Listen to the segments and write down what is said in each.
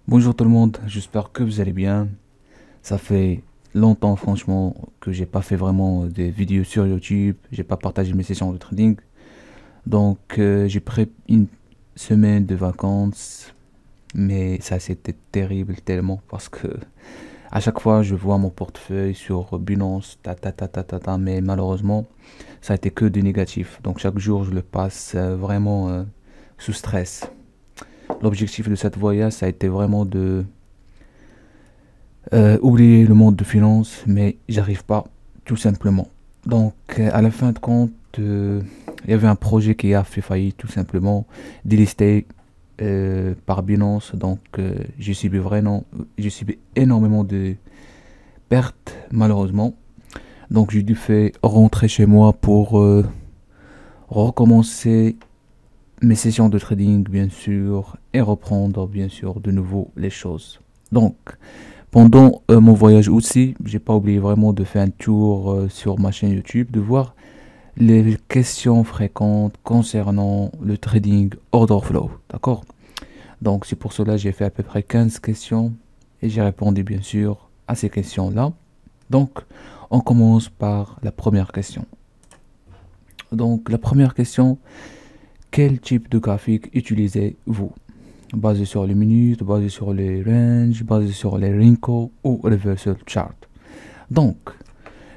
Bonjour tout le monde, j'espère que vous allez bien. Ça fait longtemps franchement que j'ai pas fait vraiment des vidéos sur YouTube, j'ai pas partagé mes sessions de trading. Donc j'ai pris une semaine de vacances, mais ça c'était terrible tellement parce que à chaque fois je vois mon portefeuille sur Binance, mais malheureusement ça a été que du négatif. Donc chaque jour je le passe vraiment sous stress. L'objectif de cette voyage ça a été vraiment de oublier le monde de finance, mais j'arrive pas, tout simplement. Donc, à la fin de compte, il y avait un projet qui a fait faillite, tout simplement, délisté par Binance. Donc, j'ai subi énormément de pertes, malheureusement. Donc, j'ai dû faire rentrer chez moi pour recommencer mes sessions de trading, bien sûr, et reprendre, bien sûr, de nouveau les choses. Donc, pendant mon voyage aussi, j'ai pas oublié vraiment de faire un tour sur ma chaîne YouTube, de voir les questions fréquentes concernant le trading order flow. D'accord? Donc c'est pour cela que j'ai fait à peu près 15 questions et j'ai répondu bien sûr à ces questions-là. Donc on commence par la première question. Donc la première question, quel type de graphique utilisez-vous? Basé sur les minutes, basé sur les ranges, basé sur les Rinko ou reversal chart. Donc,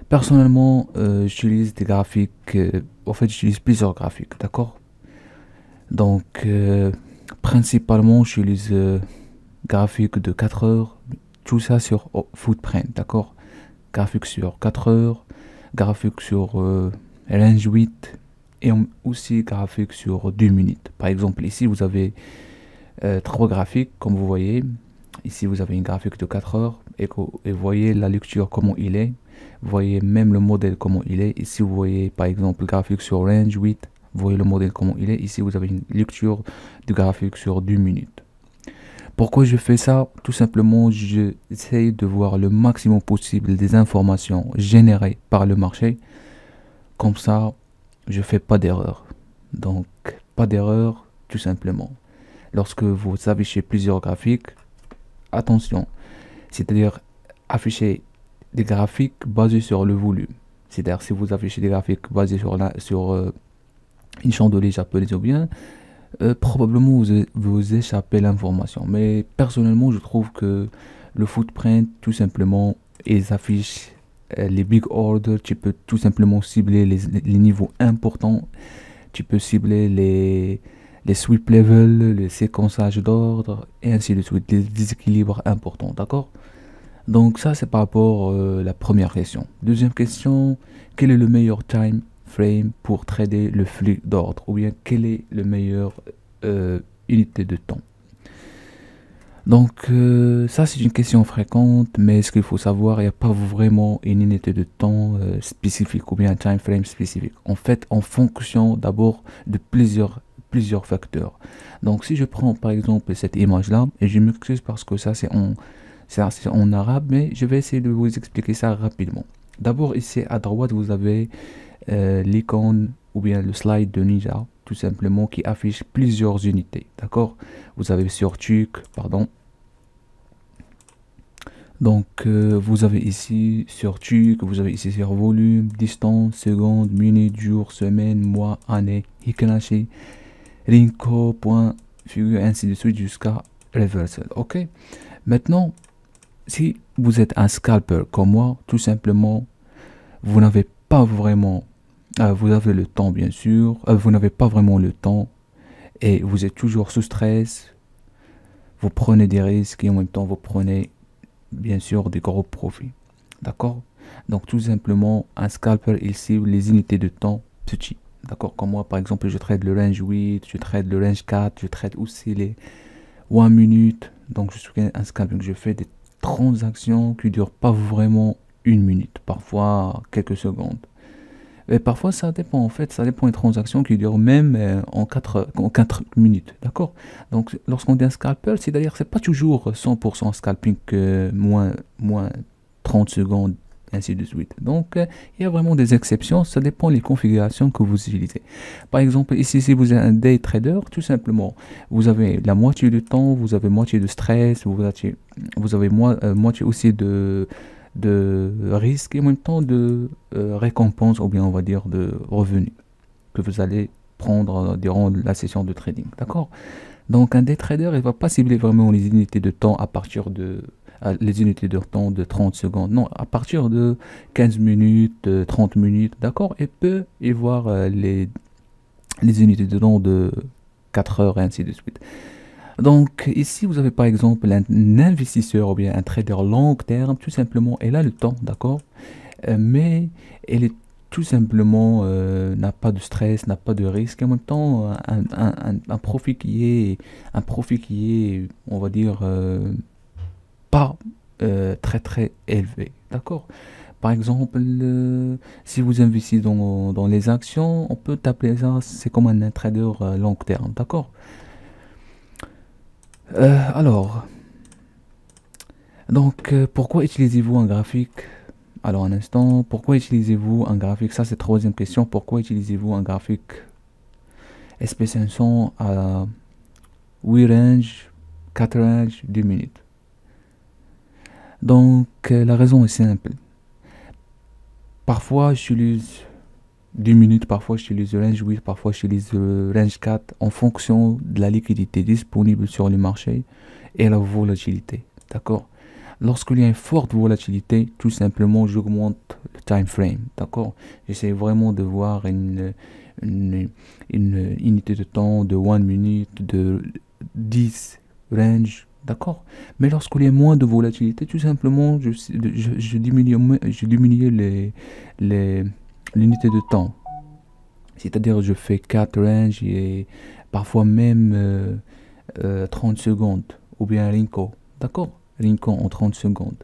personnellement, j'utilise des graphiques, en fait, j'utilise plusieurs graphiques, d'accord? Donc, principalement, j'utilise graphique de 4 heures, tout ça sur Footprint, d'accord? Graphique sur 4 heures, graphique sur range 8 et aussi graphique sur 2 minutes. Par exemple, ici, vous avez trois graphiques, comme vous voyez. Ici, vous avez une graphique de 4 heures et vous voyez la lecture comment il est. Vous voyez même le modèle comment il est. Ici, vous voyez par exemple le graphique sur range 8. Vous voyez le modèle comment il est. Ici, vous avez une lecture du graphique sur 2 minutes. Pourquoi je fais ça? Tout simplement, j'essaie de voir le maximum possible des informations générées par le marché. Comme ça, je fais pas d'erreur. Donc, pas d'erreur, tout simplement. Lorsque vous affichez plusieurs graphiques, attention, c'est-à-dire afficher des graphiques basés sur le volume. C'est-à-dire si vous affichez des graphiques basés sur une chandelier japonaise ou bien, probablement vous échappez l'information. Mais personnellement, je trouve que le footprint, tout simplement, ils affichent les big orders. Tu peux tout simplement cibler les niveaux importants. Tu peux cibler les sweep levels, les séquençages d'ordre, et ainsi de suite, les déséquilibres importants, d'accord? Donc ça, c'est par rapport à la première question. Deuxième question, quel est le meilleur time frame pour trader le flux d'ordre? Ou bien, quelle est le meilleur unité de temps? Donc ça, c'est une question fréquente, mais ce qu'il faut savoir, il n'y a pas vraiment une unité de temps spécifique ou bien un time frame spécifique. En fait, en fonction d'abord de plusieurs facteurs. Donc si je prends par exemple cette image-là, et je m'excuse parce que ça c'est en arabe, mais je vais essayer de vous expliquer ça rapidement. D'abord ici à droite, vous avez l'icône ou bien le slide de Ninja, tout simplement, qui affiche plusieurs unités. D'accord? Vous avez sur TUC, pardon. Donc vous avez ici sur TUC, vous avez ici sur volume, distance, seconde, minute, jour, semaine, mois, année, Hikanashi, Rinko, point, figure, ainsi de suite jusqu'à reversal. Ok? Maintenant, si vous êtes un scalper comme moi, tout simplement, vous n'avez pas vraiment, vous avez le temps bien sûr, vous n'avez pas vraiment le temps et vous êtes toujours sous stress, vous prenez des risques et en même temps vous prenez bien sûr des gros profits. D'accord? Donc tout simplement, un scalper il cible les unités de temps petits. D'accord? Comme moi par exemple, je trade le range 8, je trade le range 4, je trade aussi les 1 minute. Donc je suis un scalping, je fais des transactions qui durent pas vraiment une minute, parfois quelques secondes. Et parfois ça dépend en fait, ça dépend des transactions qui durent même en 4 minutes, d'accord? Donc lorsqu'on dit un scalper, c'est-à-dire c'est pas toujours 100% scalping moins 30 secondes ainsi de suite. Donc, il y a vraiment des exceptions, ça dépend des configurations que vous utilisez. Par exemple, ici, si vous êtes un day trader, tout simplement, vous avez la moitié du temps, vous avez moitié de stress, vous avez moitié aussi de risque et en même temps de récompense, ou bien on va dire de revenus que vous allez prendre durant la session de trading. D'accord? Donc un day trader, il va pas cibler vraiment les unités de temps à partir de les unités de temps de 30 secondes. Non, à partir de 15 minutes, 30 minutes, d'accord? Et peut y voir les unités de temps de 4 heures et ainsi de suite. Donc ici, vous avez par exemple un investisseur ou bien un trader long terme, tout simplement, elle a le temps, d'accord? Mais elle est tout simplement n'a pas de stress, n'a pas de risque, et en même temps un profit un profit qui est, on va dire, pas très très élevé, d'accord? Par exemple, si vous investissez dans les actions, on peut t'appeler ça, c'est comme un trader long terme, d'accord? Alors, donc, pourquoi utilisez-vous un graphique? Alors, un instant, pourquoi utilisez-vous un graphique? Ça, c'est la troisième question. Pourquoi utilisez-vous un graphique SP500 à 8 range, 4 range, 2 minutes? Donc, la raison est simple. Parfois, j'utilise 2 minutes, parfois, j'utilise le range 8, parfois, j'utilise le range 4 en fonction de la liquidité disponible sur le marché et la volatilité. D'accord? Lorsqu'il y a une forte volatilité, tout simplement, j'augmente le time frame. D'accord? J'essaie vraiment de voir une unité de temps de 1 minute, de 10 range. D'accord? Mais lorsqu'il y a moins de volatilité, tout simplement, je diminue l'unité de temps. C'est-à-dire, je fais 4 range et parfois même 30 secondes ou bien Rinko. D'accord? Rinko en 30 secondes.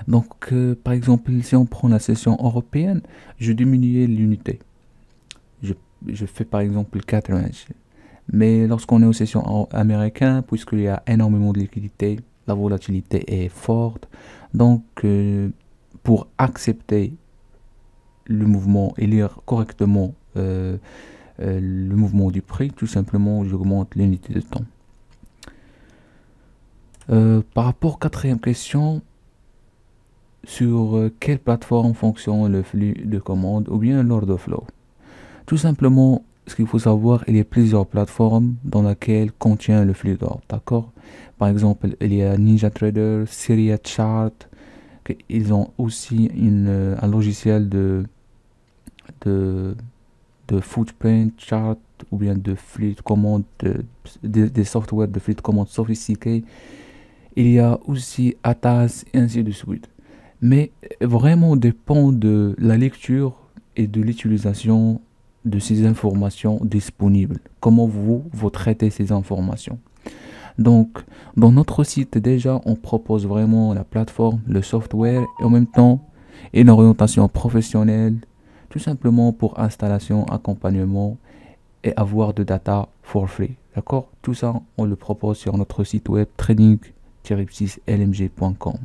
Donc, par exemple, si on prend la session européenne, je diminue l'unité. Je, je fais par exemple 4 ranges. Mais lorsqu'on est aux sessions américaines, puisqu'il y a énormément de liquidité, la volatilité est forte. Donc, pour accepter le mouvement et lire correctement le mouvement du prix, tout simplement, j'augmente l'unité de temps. Par rapport à quatrième question, sur quelle plateforme fonctionne le flux de commandes ou bien l'order flow? Tout simplement, ce qu'il faut savoir, il y a plusieurs plateformes dans lesquelles contient le flux d'ordre, d'accord? Par exemple, il y a NinjaTrader, Syria Chart, ils ont aussi un logiciel de, de footprint chart ou bien de flux de commandes, des softwares de flux de commandes sophistiqués. Il y a aussi Atas et ainsi de suite. Mais vraiment dépend de la lecture et de l'utilisation de ces informations disponibles. Comment vous traitez ces informations. Donc, dans notre site, déjà, on propose vraiment la plateforme, le software et en même temps une orientation professionnelle, tout simplement pour installation, accompagnement et avoir de data for free. D'accord? Tout ça, on le propose sur notre site web trading-6lmg.com.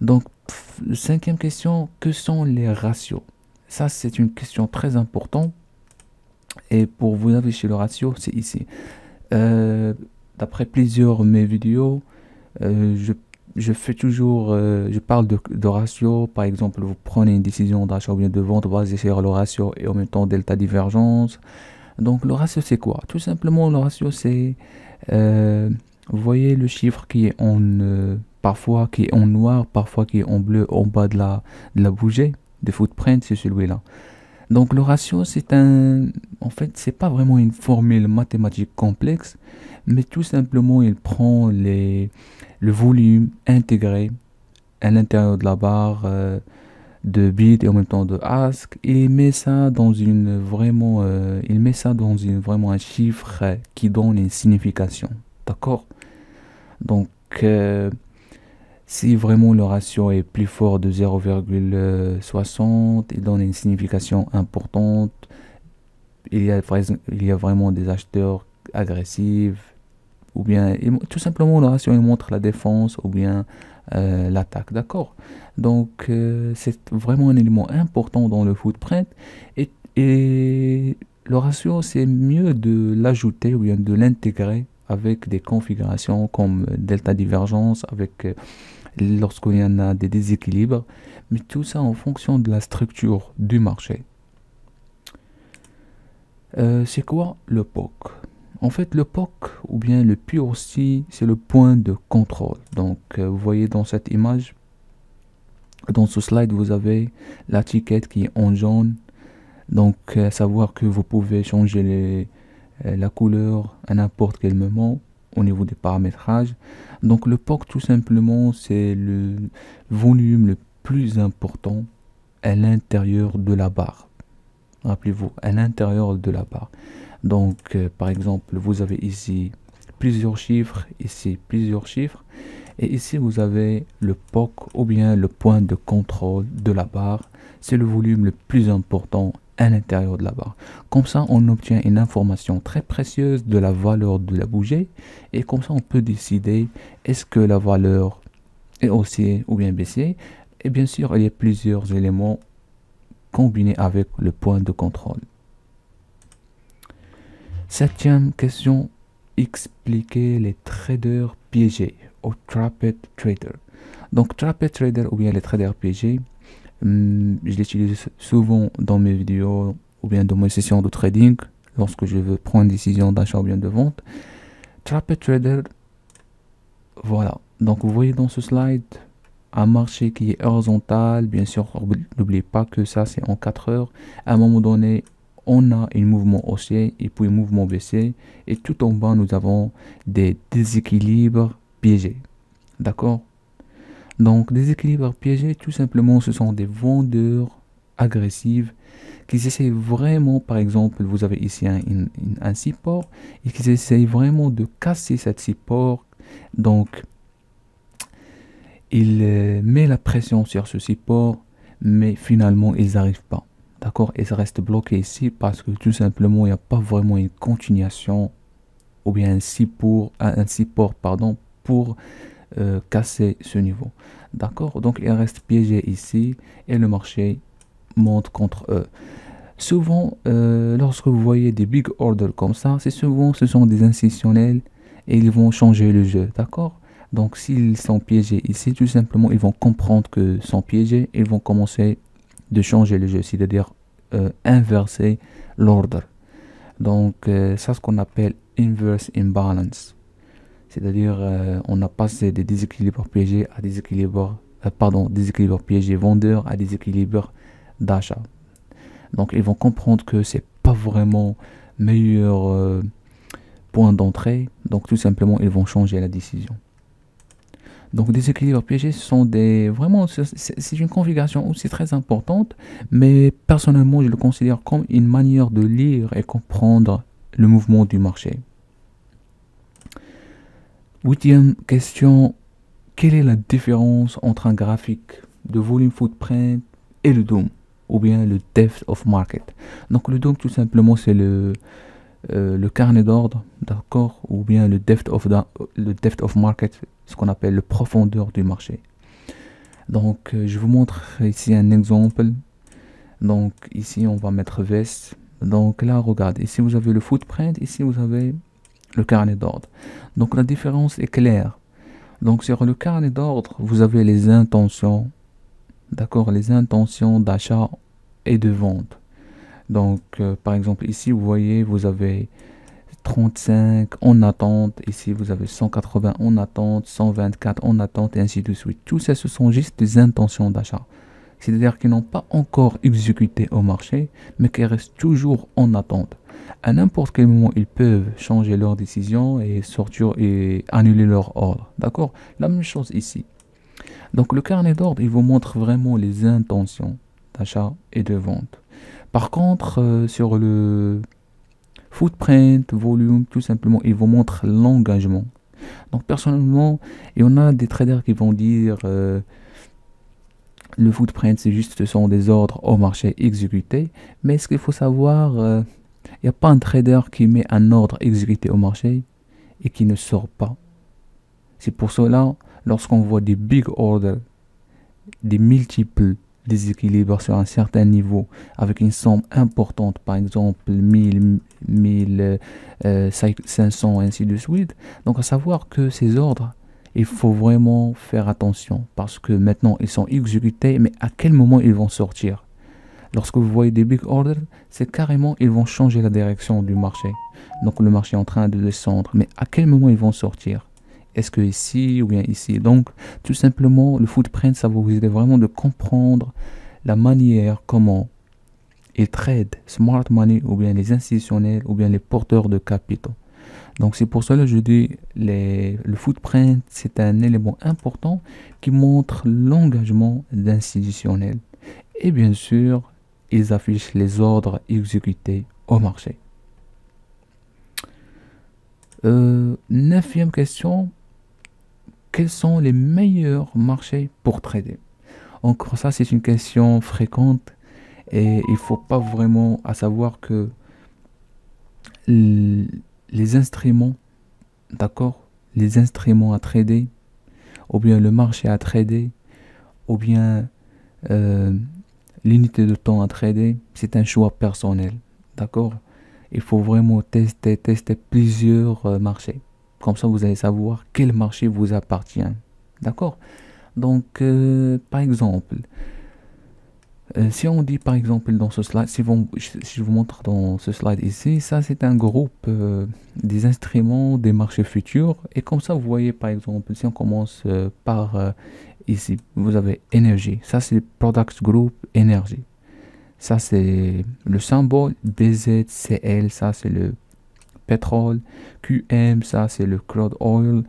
Donc, cinquième question, que sont les ratios? Ça, c'est une question très importante. Et pour vous afficher le ratio, c'est ici. D'après plusieurs de mes vidéos, je fais toujours, je parle de ratio. Par exemple, vous prenez une décision d'achat ou bien de vente basée sur le ratio et en même temps delta divergence. Donc, le ratio, c'est quoi? Tout simplement, le ratio, c'est, vous voyez le chiffre qui est parfois qui est en noir, parfois qui est en bleu en bas de la bougie de footprint, c'est celui-là. Donc le ratio, en fait, c'est pas vraiment une formule mathématique complexe, mais tout simplement, il prend le volume intégré à l'intérieur de la barre de bits et en même temps de ask et met ça dans il met ça dans vraiment un chiffre qui donne une signification. D'accord? Donc, si vraiment le ratio est plus fort de 0,60, il donne une signification importante. Il y a vraiment des acheteurs agressifs, ou bien tout simplement le ratio il montre la défense ou bien l'attaque, d'accord? Donc c'est vraiment un élément important dans le footprint et le ratio c'est mieux de l'ajouter ou bien de l'intégrer avec des configurations comme delta divergence avec lorsqu'il y en a des déséquilibres, mais tout ça en fonction de la structure du marché. C'est quoi le POC? En fait, le POC ou bien le POC, c'est le point de contrôle. Donc, vous voyez dans cette image, dans ce slide, vous avez l'étiquette qui est en jaune. Donc, savoir que vous pouvez changer la couleur à n'importe quel moment au niveau des paramétrages. Donc, le POC, tout simplement, c'est le volume le plus important à l'intérieur de la barre. Rappelez-vous, à l'intérieur de la barre. Donc, par exemple, vous avez ici plusieurs chiffres, ici plusieurs chiffres, et ici vous avez le POC ou bien le point de contrôle de la barre. C'est le volume le plus important à l'intérieur de la barre. Comme ça, on obtient une information très précieuse de la valeur de la bougie, et comme ça, on peut décider est-ce que la valeur est haussière ou bien baissière. Et bien sûr, il y a plusieurs éléments combinés avec le point de contrôle. Septième question, expliquer les traders piégés ou trapped trader. Donc trapped trader ou bien les traders piégés, je l'utilise souvent dans mes vidéos ou bien dans mes sessions de trading lorsque je veux prendre une décision d'achat ou bien de vente. Trapped trader, voilà. Donc vous voyez dans ce slide un marché qui est horizontal, bien sûr, n'oubliez pas que ça c'est en 4 heures. À un moment donné, on a un mouvement haussier et puis un mouvement baissier, et tout en bas nous avons des déséquilibres piégés, d'accord? Donc des équilibres piégés, tout simplement ce sont des vendeurs agressifs qui essaient vraiment, par exemple vous avez ici un support et qui essaient vraiment de casser cet support. Donc il met la pression sur ce support, mais finalement ils n'arrivent pas. D'accord, et ça reste bloqué ici parce que tout simplement il n'y a pas vraiment une continuation ou bien un support pardon, pour casser ce niveau. D'accord, donc il reste piégé ici et le marché monte contre eux. Souvent, lorsque vous voyez des big orders comme ça, c'est souvent ce sont des institutionnels et ils vont changer le jeu. D'accord, donc s'ils sont piégés ici, tout simplement ils vont comprendre que sont piégés et ils vont commencer de changer le jeu, c'est-à-dire inverser l'ordre. Donc ça ce qu'on appelle inverse imbalance, c'est-à-dire on a passé des déséquilibres piégés à des déséquilibres piégés vendeurs à des équilibres d'achat. Donc ils vont comprendre que c'est pas vraiment meilleur point d'entrée, donc tout simplement ils vont changer la décision. Donc des équilibres piégés sont vraiment, c'est une configuration aussi très importante, mais personnellement je le considère comme une manière de lire et comprendre le mouvement du marché. Huitième question, quelle est la différence entre un graphique de volume footprint et le DOM, ou bien le depth of market? Donc le DOM tout simplement c'est le carnet d'ordre, d'accord, ou bien le depth of market, ce qu'on appelle le profondeur du marché. Donc je vous montre ici un exemple. Donc ici on va mettre veste. Donc là regardez, ici vous avez le footprint, ici vous avez le carnet d'ordre. Donc la différence est claire. Donc sur le carnet d'ordre vous avez les intentions, d'accord, les intentions d'achat et de vente. Donc par exemple ici vous voyez vous avez 35 en attente, ici vous avez 180 en attente, 124 en attente et ainsi de suite. Tout ça ce sont juste des intentions d'achat, c'est-à-dire qu'ils n'ont pas encore exécuté au marché mais qui restent toujours en attente. À n'importe quel moment ils peuvent changer leur décision et sortir et annuler leur ordre, d'accord. La même chose ici. Donc le carnet d'ordre il vous montre vraiment les intentions d'achat et de vente. Par contre, sur le footprint, volume, tout simplement, il vous montre l'engagement. Donc, personnellement, il y en a des traders qui vont dire le footprint, c'est juste, ce sont des ordres au marché exécutés. Mais ce qu'il faut savoir, il n'y a pas un trader qui met un ordre exécuté au marché et qui ne sort pas. C'est pour cela, lorsqu'on voit des big orders, des multiples déséquilibres sur un certain niveau, avec une somme importante, par exemple 500, ainsi de suite, donc à savoir que ces ordres, il faut vraiment faire attention, parce que maintenant ils sont exécutés, mais à quel moment ils vont sortir? Lorsque vous voyez des big orders, c'est carrément, ils vont changer la direction du marché. Donc le marché est en train de descendre, mais à quel moment ils vont sortir? Est-ce que ici ou bien ici? Donc, tout simplement, le footprint, ça va vous aider vraiment de comprendre la manière comment ils trade smart money ou bien les institutionnels ou bien les porteurs de capitaux. Donc, c'est pour cela que je dis le footprint, c'est un élément important qui montre l'engagement d'institutionnels. Et bien sûr, ils affichent les ordres exécutés au marché. Neuvième question. Quels sont les meilleurs marchés pour trader? Encore ça, c'est une question fréquente et il faut pas vraiment à savoir que les instruments, d'accord, les instruments à trader, ou bien le marché à trader, ou bien euh, l'unité de temps à trader, c'est un choix personnel, d'accord? Il faut vraiment tester plusieurs marchés. Comme ça, vous allez savoir quel marché vous appartient. D'accord? Donc, par exemple, si on dit par exemple dans ce slide, si je vous montre dans ce slide ici, ça c'est un groupe des instruments des marchés futurs. Et comme ça, vous voyez par exemple, si on commence par ici, vous avez énergie. Ça c'est Products Group énergie. Ça c'est le symbole BZCL, ça c'est le pétrole. QM, ça c'est le crude oil.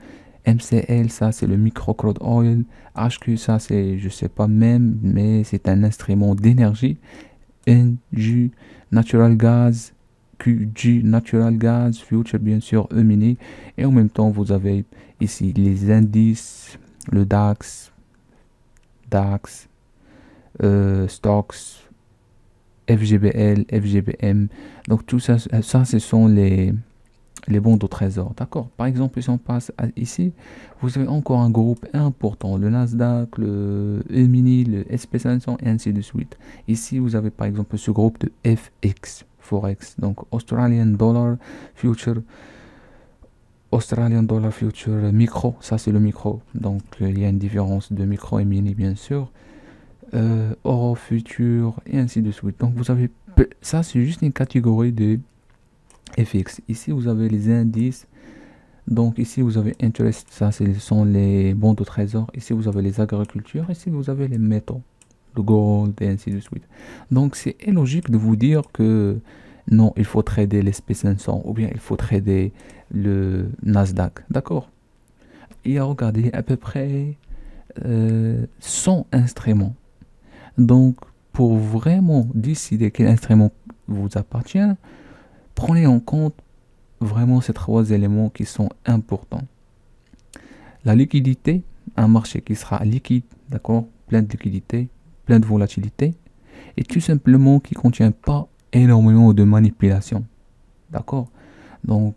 MCL, ça c'est le micro crude oil. HQ, ça c'est, je sais pas même, mais c'est un instrument d'énergie. NG, natural gas. QG, natural gas. Future, bien sûr, E-mini. Et en même temps, vous avez ici les indices, le DAX, stocks, FGBL, FGBM. Donc tout ça, ce sont les bons au trésor. D'accord? Par exemple, si on passe ici, vous avez encore un groupe important, le Nasdaq, le E-mini, le SP500 et ainsi de suite. Ici, vous avez par exemple ce groupe de FX, Forex, donc Australian Dollar Future, Australian Dollar Future Micro, ça c'est le micro. Donc il y a une différence de micro et mini bien sûr. Euro Future et ainsi de suite. Donc vous avez, ça c'est juste une catégorie de FX. Ici, vous avez les indices. Donc, ici, vous avez interest. Ça, ce sont les bons de trésor. Ici, vous avez les agricultures. Ici, vous avez les métaux, le gold et ainsi de suite. Donc, c'est illogique de vous dire que non, il faut trader l'SP500 ou bien il faut trader le Nasdaq. D'accord? Il y a, regardez, à peu près 100 instruments. Donc, pour vraiment décider quel instrument vous appartient, prenez en compte vraiment ces trois éléments qui sont importants. La liquidité, un marché qui sera liquide, d'accord, plein de liquidité, plein de volatilité, et tout simplement qui ne contient pas énormément de manipulation. D'accord? Donc,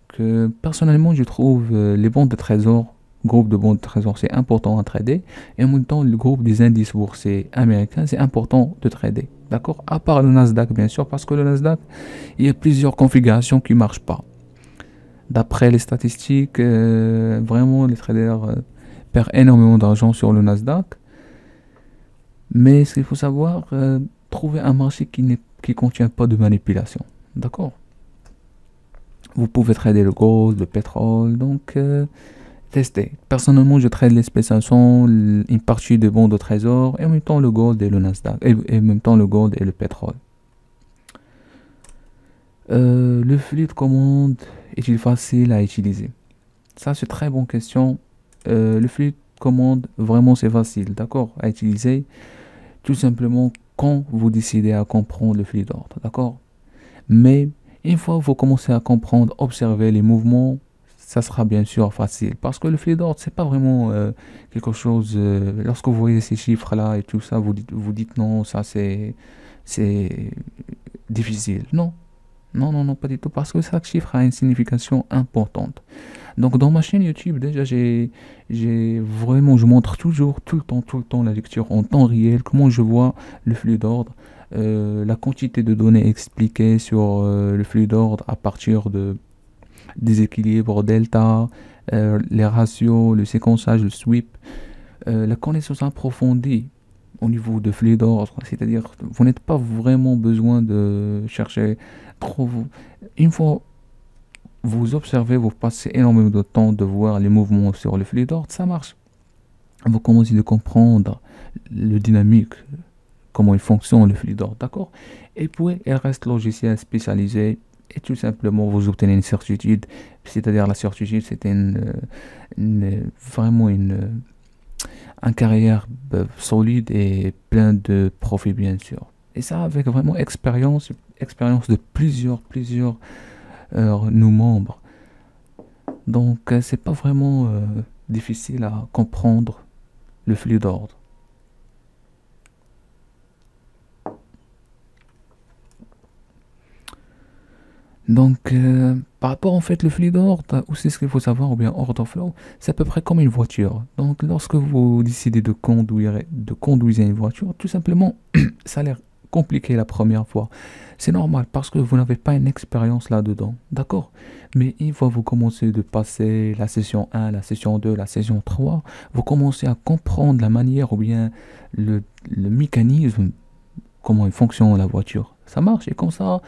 personnellement, je trouve les bons de trésor, groupe de bons de trésor, c'est important à trader, et en même temps, le groupe des indices boursiers américains, c'est important de trader. D'accord? À part le Nasdaq, bien sûr, parce que le Nasdaq, il y a plusieurs configurations qui ne marchent pas. D'après les statistiques, vraiment, les traders perdent énormément d'argent sur le Nasdaq. Mais ce qu'il faut savoir, trouver un marché qui ne contient pas de manipulation. D'accord? Vous pouvez trader le gold, le pétrole, donc testez. Personnellement, je trade l'SP500, une partie de bons de trésor, et en même temps le gold et le Nasdaq, et en même temps le gold et le pétrole. Le flux de commande est-il facile à utiliser? Ça, c'est une très bonne question. Le flux de commande, vraiment, c'est facile, d'accord, à utiliser. Tout simplement quand vous décidez à comprendre le flux d'ordre, d'accord? Mais une fois que vous commencez à comprendre, observer les mouvements, ça sera bien sûr facile. Parce que le flux d'ordre, c'est pas vraiment quelque chose. Lorsque vous voyez ces chiffres-là et tout ça, vous dites non, ça c'est difficile. Non, non, non, non, pas du tout. Parce que chaque chiffre a une signification importante. Donc dans ma chaîne YouTube, déjà j'ai vraiment, je montre toujours, tout le temps la lecture en temps réel, comment je vois le flux d'ordre, la quantité de données expliquées sur le flux d'ordre à partir de des équilibres delta, les ratios, le séquençage, le sweep, la connaissance approfondie au niveau de flux d'ordre, c'est-à-dire vous n'êtes pas vraiment besoin de chercher trop. Une fois vous observez, vous passez énormément de temps de voir les mouvements sur le flux d'ordre, ça marche. Vous commencez de comprendre le dynamique, comment il fonctionne le flux d'ordre, d'accord? Et puis, il reste logiciel spécialisé et tout simplement vous obtenez une certitude, c'est-à-dire la certitude, c'est vraiment un carrière solide et plein de profits, bien sûr. Et ça avec vraiment expérience de plusieurs nos membres. Donc, c'est pas vraiment difficile à comprendre le flux d'ordre. Donc, par rapport en fait le flux d'ordre, aussi ce qu'il faut savoir, ou bien order flow, c'est à peu près comme une voiture. Donc, lorsque vous décidez de conduire une voiture, tout simplement, ça a l'air compliqué la première fois. C'est normal parce que vous n'avez pas une expérience là-dedans, d'accord? Mais une fois vous commencez de passer la session 1, la session 2, la session 3, vous commencez à comprendre la manière ou bien le, le mécanisme, comment il fonctionne la voiture. Ça marche et comme ça,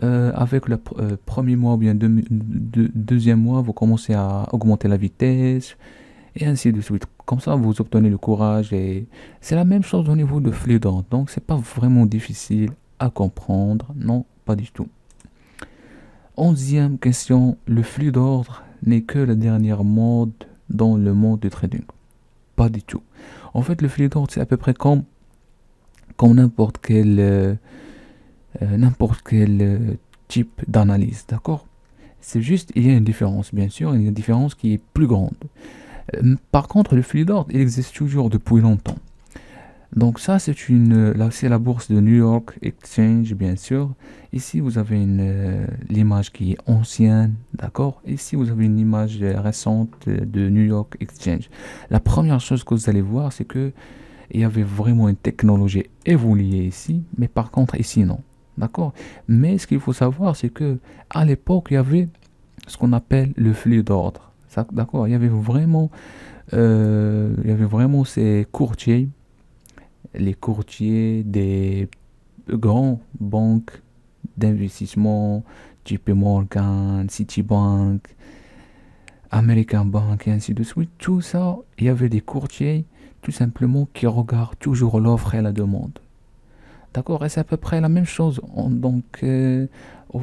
avec le premier mois ou bien deuxième mois, vous commencez à augmenter la vitesse et ainsi de suite. Comme ça, vous obtenez le courage et c'est la même chose au niveau de Fluidant. Donc, c'est pas vraiment difficile à comprendre. Non, pas du tout. Onzième question, le flux d'ordre n'est que la dernière mode dans le monde du trading. Pas du tout. En fait, le flux d'ordre, c'est à peu près comme n'importe quel type d'analyse, d'accord? C'est juste, il y a une différence, bien sûr, il y a une différence qui est plus grande. Par contre, le flux d'ordre, il existe toujours depuis longtemps. Donc ça, là, c'est la bourse de New York Exchange, bien sûr. Ici, vous avez l'image qui est ancienne, d'accord? Ici, vous avez une image récente de New York Exchange. La première chose que vous allez voir, c'est que il y avait vraiment une technologie évoluée ici, mais par contre, ici, non. D'accord? Mais ce qu'il faut savoir, c'est que à l'époque, il y avait ce qu'on appelle le flux d'ordre. D'accord? Il y avait vraiment ces courtiers, les courtiers des grandes banques d'investissement, JP Morgan, Citibank, American Bank et ainsi de suite. Tout ça, il y avait des courtiers tout simplement qui regardent toujours l'offre et la demande. D'accord? Et c'est à peu près la même chose. Donc,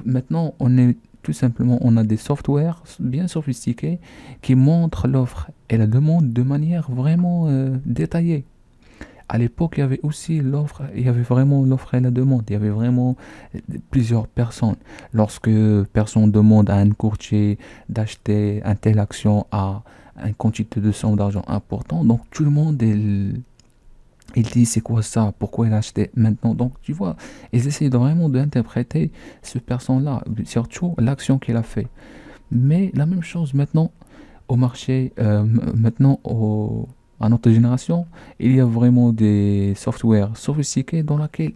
maintenant, on a des softwares bien sophistiqués qui montrent l'offre et la demande de manière vraiment détaillée. À l'époque, il y avait aussi l'offre, il y avait vraiment l'offre et la demande. Il y avait vraiment plusieurs personnes. Lorsque personne demande à un courtier d'acheter une telle action à une quantité de somme d'argent important, donc tout le monde il dit c'est quoi ça, pourquoi il a acheté maintenant. Donc tu vois, ils essayent vraiment d'interpréter ce personne-là, surtout l'action qu'il a fait. Mais la même chose maintenant au marché, à notre génération, il y a vraiment des softwares sophistiqués dans lesquels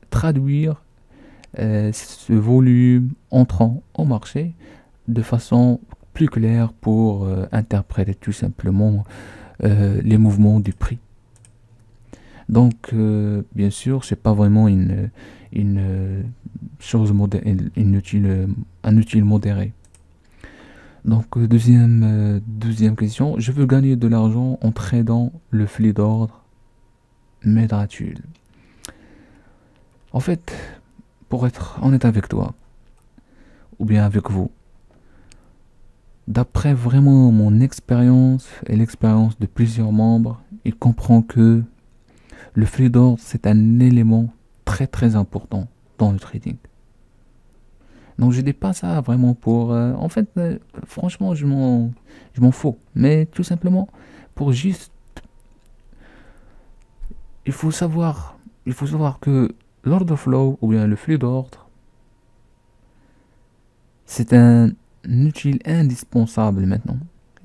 traduire ce volume entrant au marché de façon plus claire pour interpréter tout simplement les mouvements du prix. Donc, bien sûr, c'est pas vraiment une chose un outil modéré. Donc, deuxième question. Je veux gagner de l'argent en tradant le flux d'ordre. M'aideras-tu? En fait, pour être honnête avec toi, ou bien avec vous, d'après vraiment mon expérience et l'expérience de plusieurs membres, il comprend que le flux d'ordre, c'est un élément très très important dans le trading. Donc je dis pas ça vraiment pour... en fait, franchement, je m'en fous. Mais tout simplement, pour juste... Il faut savoir que l'order flow, ou bien le flux d'ordre, c'est un un outil indispensable maintenant.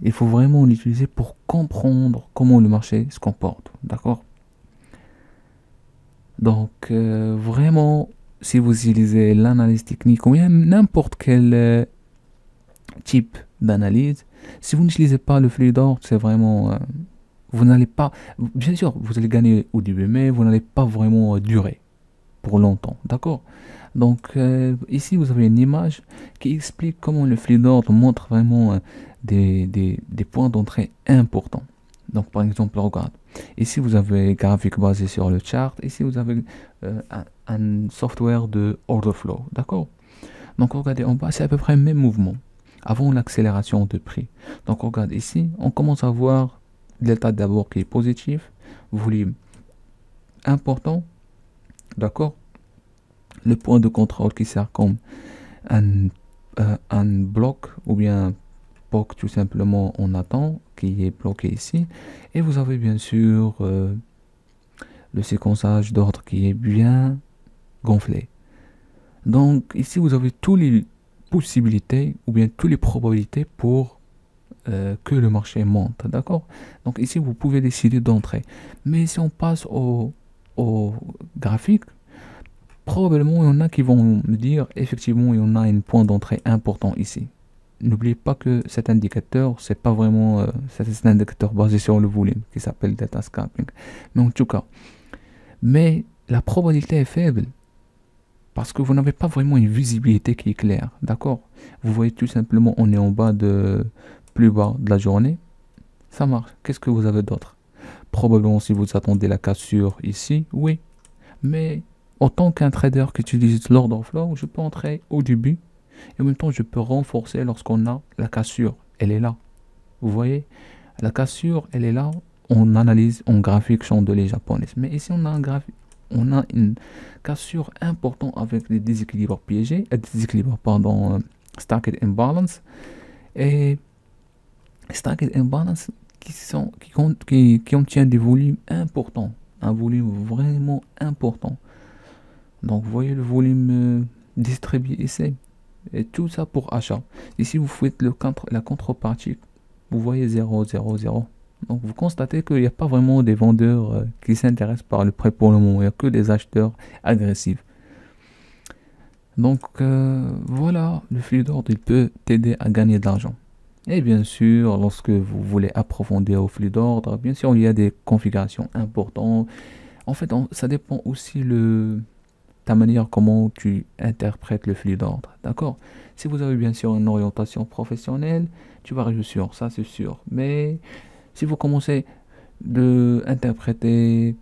Il faut vraiment l'utiliser pour comprendre comment le marché se comporte. D'accord? Donc, vraiment, si vous utilisez l'analyse technique ou bien n'importe quel type d'analyse, si vous n'utilisez pas le flux d'ordre, c'est vraiment, vous n'allez pas, bien sûr, vous allez gagner au début, mais vous n'allez pas vraiment durer pour longtemps, d'accord? Donc ici, vous avez une image qui explique comment le flux d'ordre montre vraiment des points d'entrée importants. Donc par exemple, regarde, ici vous avez graphique basé sur le chart, ici vous avez un software de order flow, d'accord? Donc regardez en bas, c'est à peu près le même mouvement avant l'accélération de prix. Donc regarde ici, on commence à voir delta d'abord qui est positif, volume important, d'accord? Le point de contrôle qui sert comme un, un bloc ou bien bloc tout simplement on attend qui est bloqué ici. Et vous avez bien sûr le séquençage d'ordre qui est bien gonflé. Donc ici vous avez toutes les possibilités ou bien toutes les probabilités pour que le marché monte, d'accord? Donc ici vous pouvez décider d'entrer. Mais si on passe au graphique, probablement il y en a qui vont me dire effectivement il y en a un point d'entrée important ici. N'oubliez pas que cet indicateur, c'est pas vraiment c'est un indicateur basé sur le volume qui s'appelle data scalping. Mais en tout cas, mais la probabilité est faible parce que vous n'avez pas vraiment une visibilité qui est claire, d'accord? Vous voyez tout simplement on est en bas de plus bas de la journée, ça marche. Qu'est-ce que vous avez d'autre? Probablement si vous attendez la cassure ici, oui. Mais en tant qu'un trader qui utilise l'order flow, je peux entrer au début et en même temps je peux renforcer lorsqu'on a la cassure. Elle est là. Vous voyez? La cassure, elle est là. On analyse en graphique chandelier japonaise. Mais ici on a un graphique. On a une cassure importante avec des déséquilibres piégés, déséquilibres pardon, stacked imbalance et stacked imbalance qui contiennent des volumes importants, un volume vraiment important. Donc vous voyez le volume distribué ici. Et tout ça pour achat. Ici vous faites la contrepartie. Vous voyez 0, 0, 0. Donc vous constatez qu'il n'y a pas vraiment des vendeurs qui s'intéressent par le prix pour le moment. Il n'y a que des acheteurs agressifs. Donc voilà, le flux d'ordre il peut t'aider à gagner de l'argent. Et bien sûr, lorsque vous voulez approfondir au flux d'ordre, bien sûr il y a des configurations importantes. En fait, ça dépend aussi ta manière comment tu interprètes le flux d'ordre. D'accord? Si vous avez bien sûr une orientation professionnelle, tu vas réussir, ça c'est sûr. Mais si vous commencez de interpréter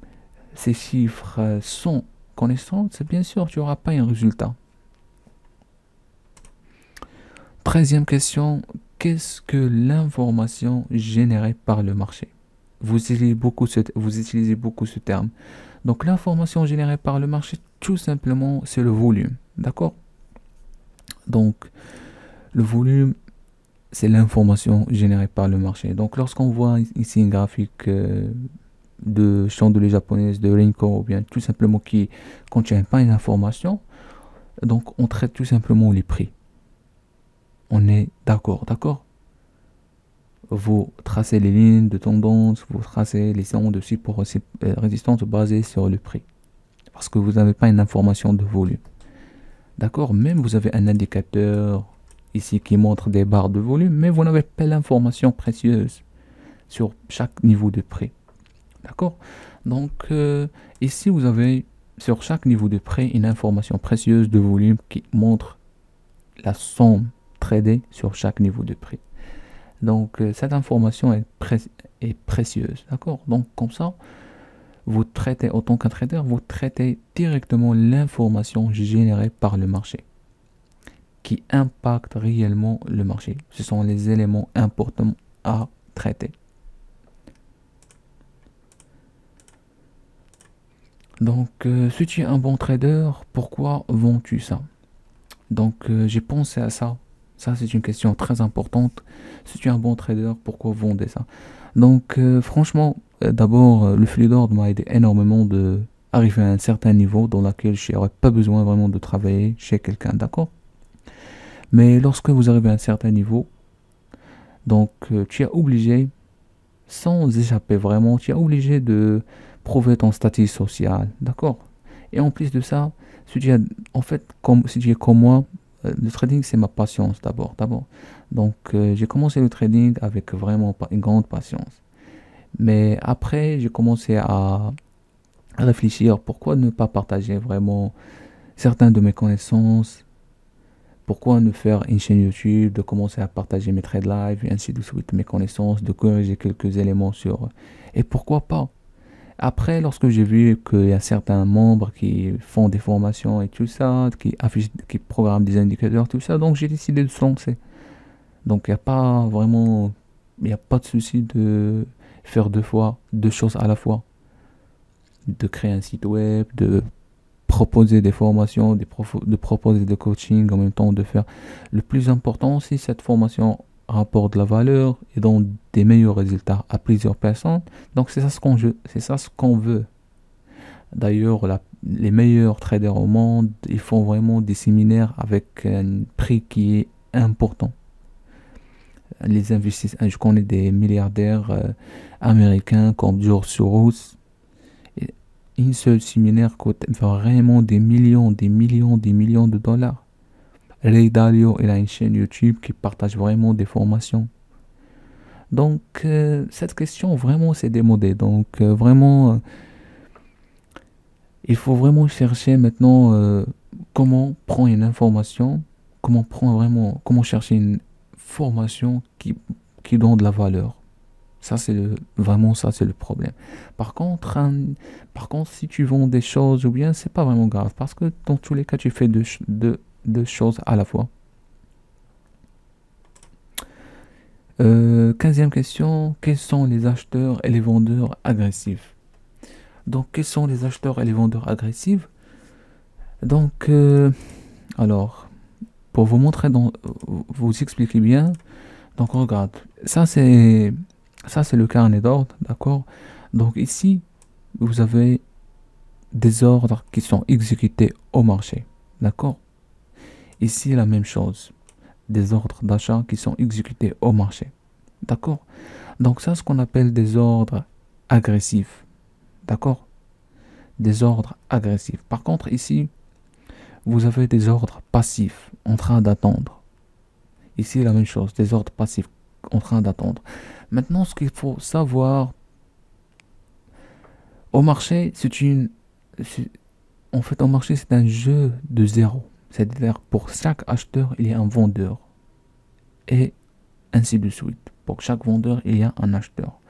ces chiffres sans connaissance, c'est bien sûr tu n'auras pas un résultat. 13e question, qu'est-ce que l'information générée par le marché? Vous utilisez beaucoup ce terme. Donc l'information générée par le marché, tout simplement, c'est le volume. D'accord? Donc le volume, c'est l'information générée par le marché. Donc lorsqu'on voit ici une graphique de chandelier japonaise, de Renko, ou bien tout simplement qui ne contient pas une information, donc on traite tout simplement les prix. On est d'accord, d'accord? Vous tracez les lignes de tendance, vous tracez les ondes de support résistance basées sur le prix. Parce que vous n'avez pas une information de volume. D'accord? Même vous avez un indicateur ici qui montre des barres de volume, mais vous n'avez pas l'information précieuse sur chaque niveau de prix. D'accord? Donc ici vous avez sur chaque niveau de prix une information précieuse de volume qui montre la somme tradée sur chaque niveau de prix. Donc cette information est précieuse. D'accord? Donc comme ça, vous traitez, en tant qu'un trader, vous traitez directement l'information générée par le marché qui impacte réellement le marché. Ce sont les éléments importants à traiter. Donc, si tu es un bon trader, pourquoi vends-tu ça? Donc, j'ai pensé à ça. Ça, c'est une question très importante. Si tu es un bon trader, pourquoi vendre ça? Donc, franchement, d'abord, le flux d'ordre m'a aidé énormément de arriver à un certain niveau dans lequel je n'aurais pas besoin vraiment de travailler chez quelqu'un, d'accord? Mais lorsque vous arrivez à un certain niveau, donc tu es obligé, sans échapper vraiment, tu es obligé de prouver ton statut social, d'accord? Et en plus de ça, si tu es, en fait, comme, si tu es comme moi, le trading c'est ma patience d'abord. Donc j'ai commencé le trading avec vraiment une grande patience. Mais après, j'ai commencé à réfléchir pourquoi ne pas partager vraiment certaines de mes connaissances, pourquoi ne faire une chaîne YouTube, de commencer à partager mes trades live et ainsi de suite, mes connaissances, de corriger quelques éléments sur... Et pourquoi pas? Après, lorsque j'ai vu qu'il y a certains membres qui font des formations et tout ça, qui affichent, qui programment des indicateurs, tout ça, donc j'ai décidé de se lancer. Donc il n'y a pas vraiment, il n'y a pas de souci de faire deux fois, deux choses à la fois. De créer un site web, de proposer des formations, de proposer des coachings en même temps, de faire. Le plus important, si cette formation rapporte de la valeur et donne des meilleurs résultats à plusieurs personnes, donc c'est ça ce qu'on veut. D'ailleurs, les meilleurs traders au monde, ils font vraiment des séminaires avec un prix qui est important. Les investisseurs, je connais des milliardaires américains comme George Soros. Et une seule séminaire coûte vraiment des millions de dollars. Ray Dalio, il a une chaîne YouTube qui partage vraiment des formations. Donc, cette question, vraiment, c'est démodé. Donc, vraiment, il faut vraiment chercher maintenant comment prendre une information, comment chercher une formation qui donne de la valeur. Vraiment, ça, c'est le problème. Par contre, si tu vends des choses ou bien, c'est pas vraiment grave parce que dans tous les cas, tu fais deux choses à la fois. 15e question, quels sont les acheteurs et les vendeurs agressifs? Donc, quels sont les acheteurs et les vendeurs agressifs? Donc, alors, pour vous montrer, vous expliquer bien, donc regarde, ça c'est le carnet d'ordre, d'accord? Donc ici, vous avez des ordres qui sont exécutés au marché, d'accord? Ici, la même chose, des ordres d'achat qui sont exécutés au marché, d'accord? Donc ça, ce qu'on appelle des ordres agressifs, d'accord? Des ordres agressifs. Par contre, ici, vous avez des ordres passifs en train d'attendre. Ici, la même chose, des ordres passifs en train d'attendre. Maintenant, ce qu'il faut savoir au marché, en fait, au marché, c'est un jeu de zéro. C'est-à-dire, pour chaque acheteur, il y a un vendeur. Et ainsi de suite. Pour chaque vendeur, il y a un acheteur.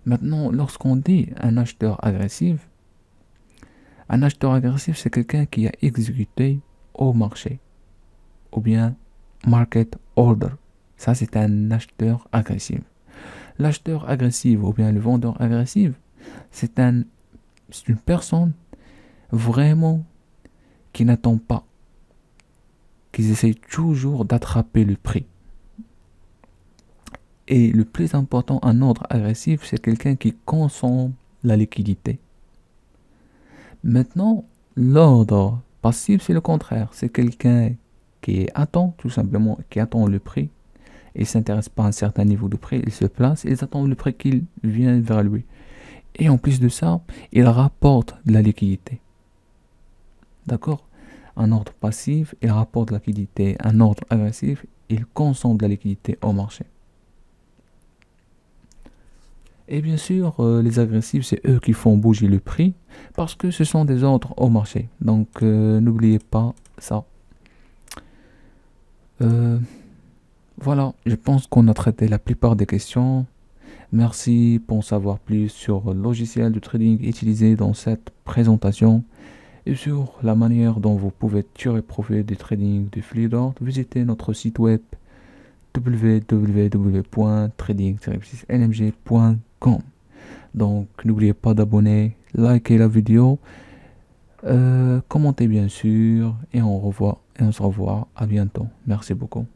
Maintenant, lorsqu'on dit un acheteur agressif, c'est quelqu'un qui a exécuté au marché. Ou bien, market order. Ça, c'est un acheteur agressif. L'acheteur agressif ou bien le vendeur agressif, c'est une personne vraiment qui n'attend pas, qui essaie toujours d'attraper le prix. Et le plus important, un ordre agressif, c'est quelqu'un qui consomme la liquidité. Maintenant, l'ordre passif, c'est le contraire. C'est quelqu'un qui attend, tout simplement, qui attend le prix. Il ne s'intéresse pas à un certain niveau de prix, il se place, il attend le prix qu'il vient vers lui. Et en plus de ça, il rapporte de la liquidité. D'accord? Un ordre passif, il rapporte de la liquidité. Un ordre agressif, il consomme de la liquidité au marché. Et bien sûr, les agressifs, c'est eux qui font bouger le prix parce que ce sont des ordres au marché. Donc, n'oubliez pas ça. Voilà, je pense qu'on a traité la plupart des questions. Merci pour en savoir plus sur le logiciel de trading utilisé dans cette présentation et sur la manière dont vous pouvez tirer profit du trading de flux d'ordre. Visitez notre site web www.trading-lmg.com. Donc n'oubliez pas d'abonner, liker la vidéo, commentez bien sûr et on se revoit à bientôt. Merci beaucoup.